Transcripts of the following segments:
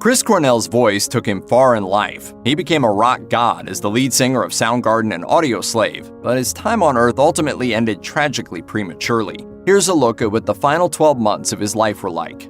Chris Cornell's voice took him far in life. He became a rock god as the lead singer of Soundgarden and Audioslave, but his time on Earth ultimately ended tragically prematurely. Here's a look at what the final 12 months of his life were like.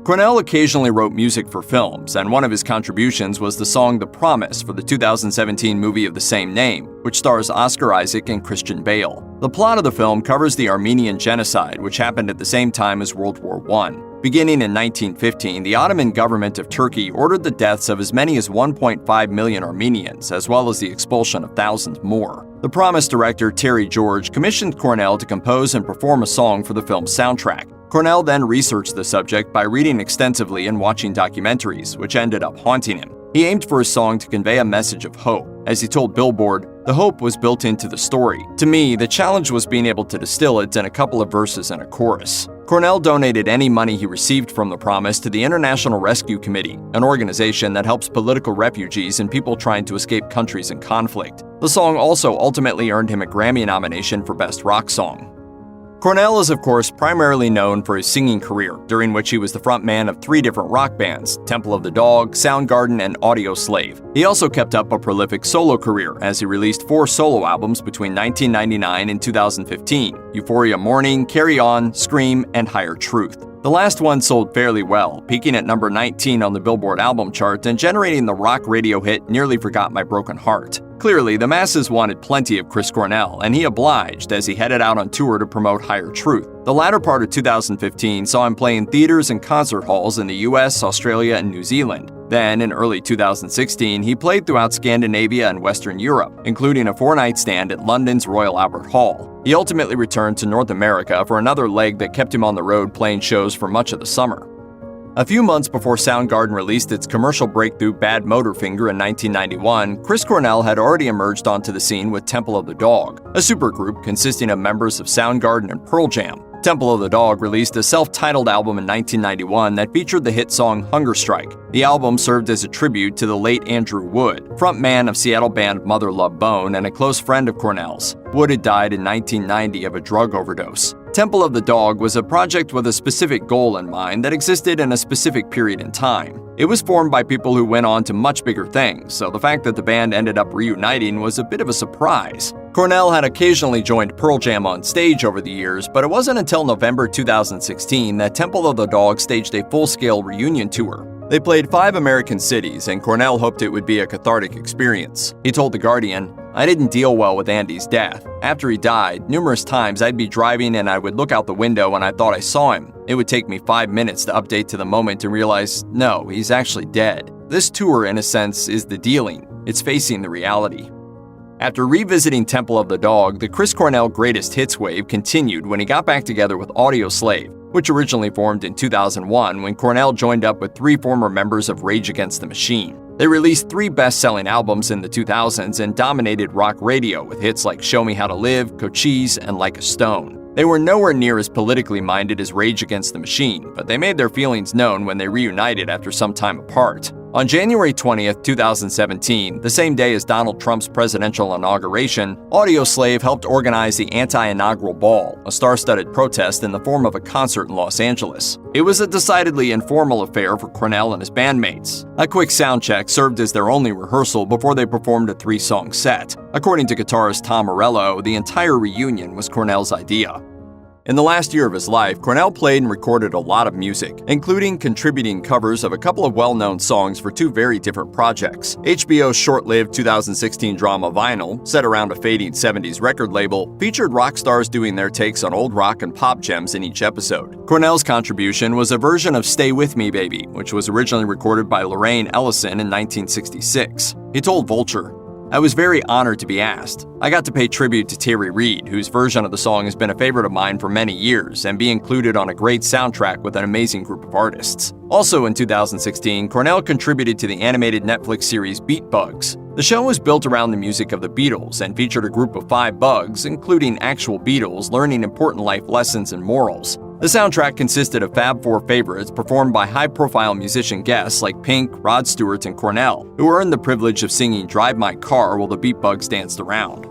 Cornell occasionally wrote music for films, and one of his contributions was the song The Promise for the 2017 movie of the same name, which stars Oscar Isaac and Christian Bale. The plot of the film covers the Armenian genocide, which happened at the same time as World War I. Beginning in 1915, the Ottoman government of Turkey ordered the deaths of as many as 1.5 million Armenians, as well as the expulsion of thousands more. The Promise director Terry George commissioned Cornell to compose and perform a song for the film's soundtrack. Cornell then researched the subject by reading extensively and watching documentaries, which ended up haunting him. He aimed for his song to convey a message of hope. As he told Billboard, "The hope was built into the story. To me, the challenge was being able to distill it in a couple of verses and a chorus." Cornell donated any money he received from The Promise to the International Rescue Committee, an organization that helps political refugees and people trying to escape countries in conflict. The song also ultimately earned him a Grammy nomination for Best Rock Song. Cornell is, of course, primarily known for his singing career, during which he was the frontman of 3 different rock bands, Temple of the Dog, Soundgarden, and Audioslave. He also kept up a prolific solo career, as he released 4 solo albums between 1999 and 2015, Euphoria Morning, Carry On, Scream, and Higher Truth. The last one sold fairly well, peaking at number 19 on the Billboard album chart and generating the rock radio hit Nearly Forgot My Broken Heart. Clearly, the masses wanted plenty of Chris Cornell, and he obliged as he headed out on tour to promote Higher Truth. The latter part of 2015 saw him play in theaters and concert halls in the US, Australia, and New Zealand. Then, in early 2016, he played throughout Scandinavia and Western Europe, including a 4-night stand at London's Royal Albert Hall. He ultimately returned to North America for another leg that kept him on the road playing shows for much of the summer. A few months before Soundgarden released its commercial breakthrough Bad Motorfinger in 1991, Chris Cornell had already emerged onto the scene with Temple of the Dog, a supergroup consisting of members of Soundgarden and Pearl Jam. Temple of the Dog released a self-titled album in 1991 that featured the hit song Hunger Strike. The album served as a tribute to the late Andrew Wood, frontman of Seattle band Mother Love Bone and a close friend of Cornell's. Wood had died in 1990 of a drug overdose. Temple of the Dog was a project with a specific goal in mind that existed in a specific period in time. It was formed by people who went on to much bigger things, so the fact that the band ended up reuniting was a bit of a surprise. Cornell had occasionally joined Pearl Jam on stage over the years, but it wasn't until November 2016 that Temple of the Dog staged a full-scale reunion tour. They played 5 American cities, and Cornell hoped it would be a cathartic experience. He told The Guardian, "I didn't deal well with Andy's death. After he died, numerous times I'd be driving and I would look out the window and I thought I saw him. It would take me 5 minutes to update to the moment and realize, no, he's actually dead." This tour, in a sense, is the dealing. It's facing the reality. After revisiting Temple of the Dog, the Chris Cornell greatest hits wave continued when he got back together with Audioslave, which originally formed in 2001 when Cornell joined up with 3 former members of Rage Against the Machine. They released 3 best-selling albums in the 2000s and dominated rock radio with hits like Show Me How to Live, Cochise, and Like a Stone. They were nowhere near as politically minded as Rage Against the Machine, but they made their feelings known when they reunited after some time apart. On January 20th, 2017, the same day as Donald Trump's presidential inauguration, Audioslave helped organize the anti-inaugural ball, a star-studded protest in the form of a concert in Los Angeles. It was a decidedly informal affair for Cornell and his bandmates. A quick sound check served as their only rehearsal before they performed a 3-song set. According to guitarist Tom Morello, the entire reunion was Cornell's idea. In the last year of his life, Cornell played and recorded a lot of music, including contributing covers of a couple of well-known songs for 2 very different projects. HBO's short-lived 2016 drama Vinyl, set around a fading 70s record label, featured rock stars doing their takes on old rock and pop gems in each episode. Cornell's contribution was a version of Stay With Me Baby, which was originally recorded by Lorraine Ellison in 1966. He told Vulture, "I was very honored to be asked. I got to pay tribute to Terry Reid, whose version of the song has been a favorite of mine for many years, and be included on a great soundtrack with an amazing group of artists." Also in 2016, Cornell contributed to the animated Netflix series Beat Bugs. The show was built around the music of the Beatles and featured a group of 5 bugs, including actual Beatles, learning important life lessons and morals. The soundtrack consisted of Fab Four favorites performed by high-profile musician guests like Pink, Rod Stewart, and Cornell, who earned the privilege of singing Drive My Car while the Beat Bugs danced around.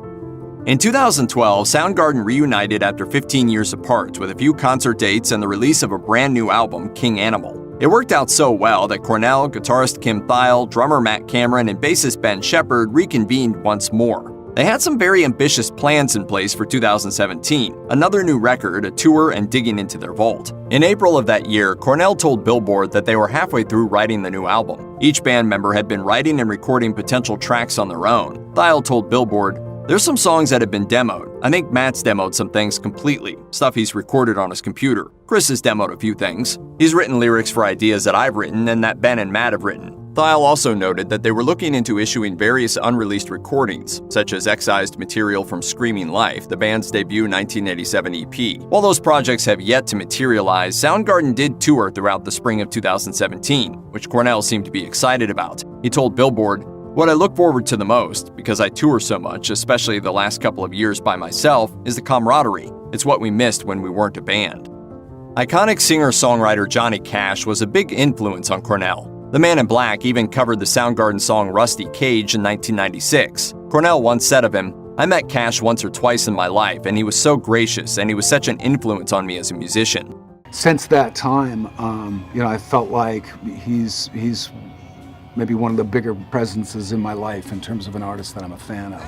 In 2012, Soundgarden reunited after 15 years apart with a few concert dates and the release of a brand new album, King Animal. It worked out so well that Cornell, guitarist Kim Thile, drummer Matt Cameron, and bassist Ben Shepherd reconvened once more. They had some very ambitious plans in place for 2017, another new record, a tour, and digging into their vault. In April of that year, Cornell told Billboard that they were halfway through writing the new album. Each band member had been writing and recording potential tracks on their own. Thile told Billboard, "There's some songs that have been demoed. I think Matt's demoed some things completely, stuff he's recorded on his computer. Chris has demoed a few things. He's written lyrics for ideas that I've written and that Ben and Matt have written." Thile also noted that they were looking into issuing various unreleased recordings, such as excised material from Screaming Life, the band's debut 1987 EP. While those projects have yet to materialize, Soundgarden did tour throughout the spring of 2017, which Cornell seemed to be excited about. He told Billboard, "What I look forward to the most, because I tour so much, especially the last couple of years by myself, is the camaraderie. It's what we missed when we weren't a band." Iconic singer-songwriter Johnny Cash was a big influence on Cornell. The Man in Black even covered the Soundgarden song Rusty Cage in 1996. Cornell once said of him, "I met Cash once or twice in my life, and he was so gracious, and he was such an influence on me as a musician." Since that time, I felt like he's maybe one of the bigger presences in my life in terms of an artist that I'm a fan of.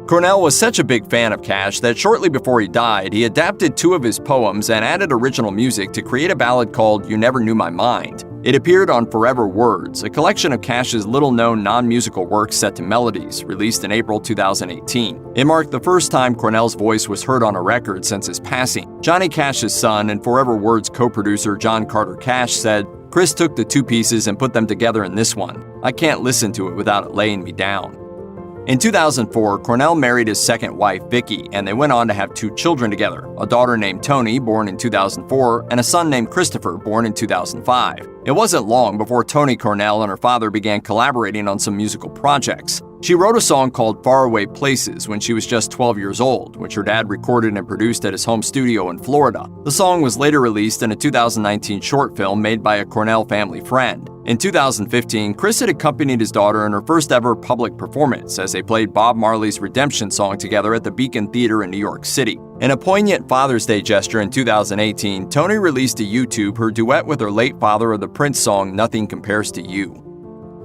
Cornell was such a big fan of Cash that shortly before he died, he adapted 2 of his poems and added original music to create a ballad called You Never Knew My Mind. It appeared on Forever Words, a collection of Cash's little-known non-musical works set to melodies, released in April 2018. It marked the first time Cornell's voice was heard on a record since his passing. Johnny Cash's son and Forever Words co-producer John Carter Cash said, "Chris took the 2 pieces and put them together in this one. I can't listen to it without it laying me down." In 2004, Cornell married his second wife, Vicky, and they went on to have 2 children together, a daughter named Tony, born in 2004, and a son named Christopher, born in 2005. It wasn't long before Tony Cornell and her father began collaborating on some musical projects. She wrote a song called Faraway Places when she was just 12 years old, which her dad recorded and produced at his home studio in Florida. The song was later released in a 2019 short film made by a Cornell family friend. In 2015, Chris had accompanied his daughter in her first ever public performance as they played Bob Marley's Redemption song together at the Beacon Theater in New York City. In a poignant Father's Day gesture in 2018, Tony released to YouTube her duet with her late father of the Prince song Nothing Compares to You.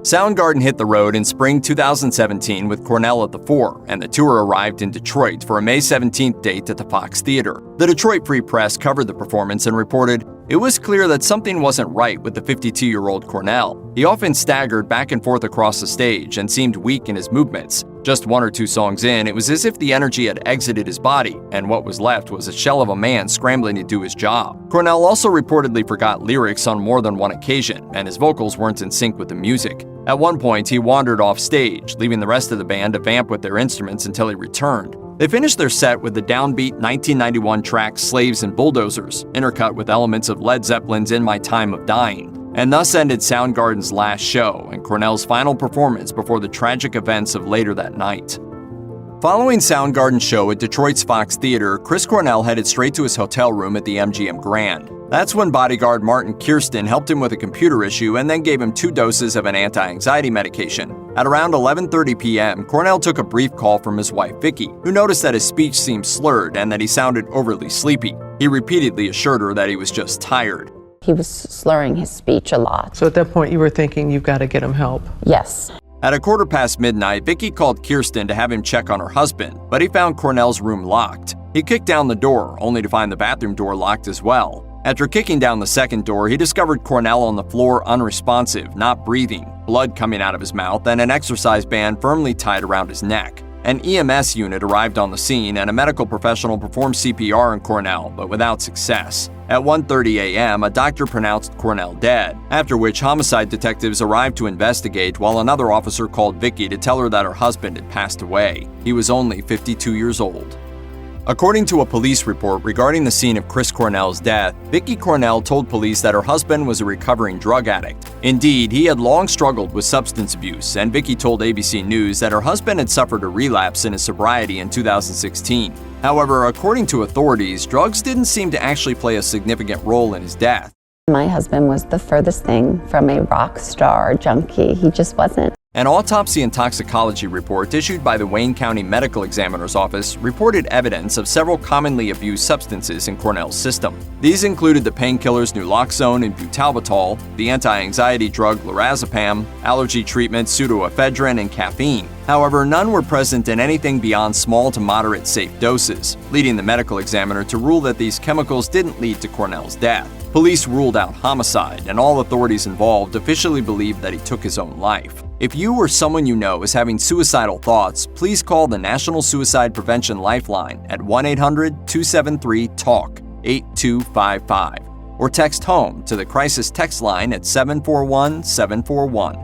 Soundgarden hit the road in spring 2017 with Cornell at the fore, and the tour arrived in Detroit for a May 17th date at the Fox Theater. The Detroit Free Press covered the performance and reported, "It was clear that something wasn't right with the 52-year-old Cornell. He often staggered back and forth across the stage and seemed weak in his movements. Just 1 or 2 songs in, it was as if the energy had exited his body, and what was left was a shell of a man scrambling to do his job." Cornell also reportedly forgot lyrics on more than one occasion, and his vocals weren't in sync with the music. At one point, he wandered off stage, leaving the rest of the band to vamp with their instruments until he returned. They finished their set with the downbeat 1991 track Slaves and Bulldozers, intercut with elements of Led Zeppelin's In My Time of Dying, and thus ended Soundgarden's last show and Cornell's final performance before the tragic events of later that night. Following Soundgarden's show at Detroit's Fox Theater, Chris Cornell headed straight to his hotel room at the MGM Grand. That's when bodyguard Martin Kirsten helped him with a computer issue and then gave him 2 doses of an anti-anxiety medication. At around 11:30 p.m., Cornell took a brief call from his wife Vicky, who noticed that his speech seemed slurred and that he sounded overly sleepy. He repeatedly assured her that he was just tired. He was slurring his speech a lot. So at that point you were thinking you've got to get him help? Yes. At 1:15 midnight, Vicky called Kirsten to have him check on her husband, but he found Cornell's room locked. He kicked down the door, only to find the bathroom door locked as well. After kicking down the second door, he discovered Cornell on the floor unresponsive, not breathing, blood coming out of his mouth, and an exercise band firmly tied around his neck. An EMS unit arrived on the scene and a medical professional performed CPR on Cornell, but without success. At 1:30 a.m., a doctor pronounced Cornell dead, after which homicide detectives arrived to investigate while another officer called Vicky to tell her that her husband had passed away. He was only 52 years old. According to a police report regarding the scene of Chris Cornell's death, Vicky Cornell told police that her husband was a recovering drug addict. Indeed, he had long struggled with substance abuse, and Vicky told ABC News that her husband had suffered a relapse in his sobriety in 2016. However, according to authorities, drugs didn't seem to actually play a significant role in his death. My husband was the furthest thing from a rock star junkie. He just wasn't. An autopsy and toxicology report issued by the Wayne County Medical Examiner's Office reported evidence of several commonly abused substances in Cornell's system. These included the painkillers naloxone and butalbital, the anti-anxiety drug lorazepam, allergy treatment pseudoephedrine, and caffeine. However, none were present in anything beyond small to moderate safe doses, leading the medical examiner to rule that these chemicals didn't lead to Cornell's death. Police ruled out homicide, and all authorities involved officially believed that he took his own life. If you or someone you know is having suicidal thoughts, please call the National Suicide Prevention Lifeline at 1-800-273-TALK 8255 or text HOME to the crisis text line at 741-741.